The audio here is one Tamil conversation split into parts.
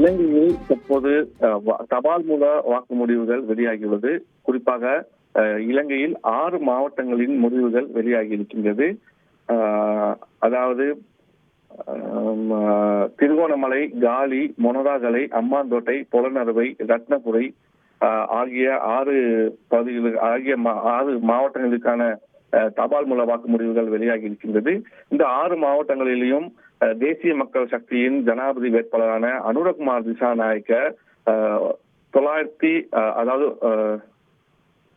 இலங்கையில் தற்போது தபால் மூல வாக்கு முடிவுகள் வெளியாகியுள்ளது. குறிப்பாக இலங்கையில் 6 மாவட்டங்களின் முடிவுகள் வெளியாகி இருக்கின்றது. அதாவது திருகோணமலை, காலி, மொனராகலை, அம்பாந்தோட்டை, பொலனறுவை, ரத்னபுரை ஆகிய 6 பகுதிகள் ஆகிய 6 மாவட்டங்களுக்கான தபால் மூல வாக்கு முடிவுகள் வெளியாகி இருக்கின்றது. இந்த 6 மாவட்டங்களிலும் தேசிய மக்கள் சக்தியின் ஜனாதிபதி வேட்பாளரான அனுரகுமார் திசாநாயக்க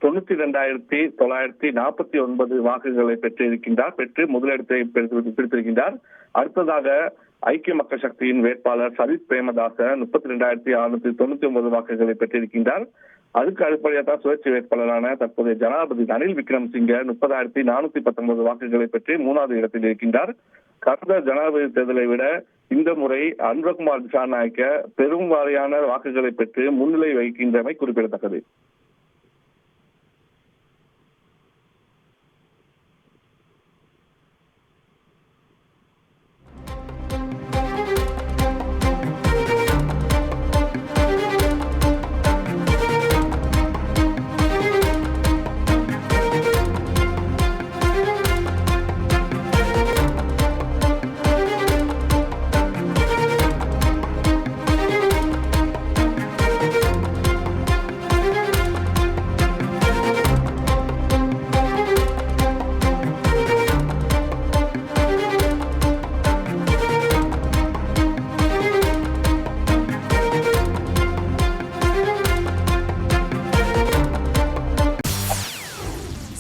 92,949 வாக்குகளை பெற்று முதலிடத்தை பிடித்திருக்கின்றார். அடுத்ததாக ஐக்கிய மக்கள் சக்தியின் வேட்பாளர் சரத் பிரேமதாச 32,699 வாக்குகளை பெற்றிருக்கின்றார். அதுக்கு அடிப்படையாக தான் சுயேட்சை வேட்பாளரான தற்போதைய ஜனாதிபதி ரணில் விக்ரமசிங்க 30,419 வாக்குகளை பெற்று 3வது இடத்தில் இருக்கின்றார். கடந்த ஜனாதிபதி தேர்தலை விட இந்த முறை அனுரகுமார் திசாநாயக்க பெரும் வாரியான வாக்குகளை பெற்று முன்னிலை வகிக்கின்றமை குறிப்பிடத்தக்கது.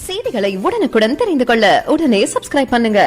செய்திகளை உடனுக்குடன் தெரிந்து கொள்ள உடனே சப்ஸ்கிரைப் பண்ணுங்க.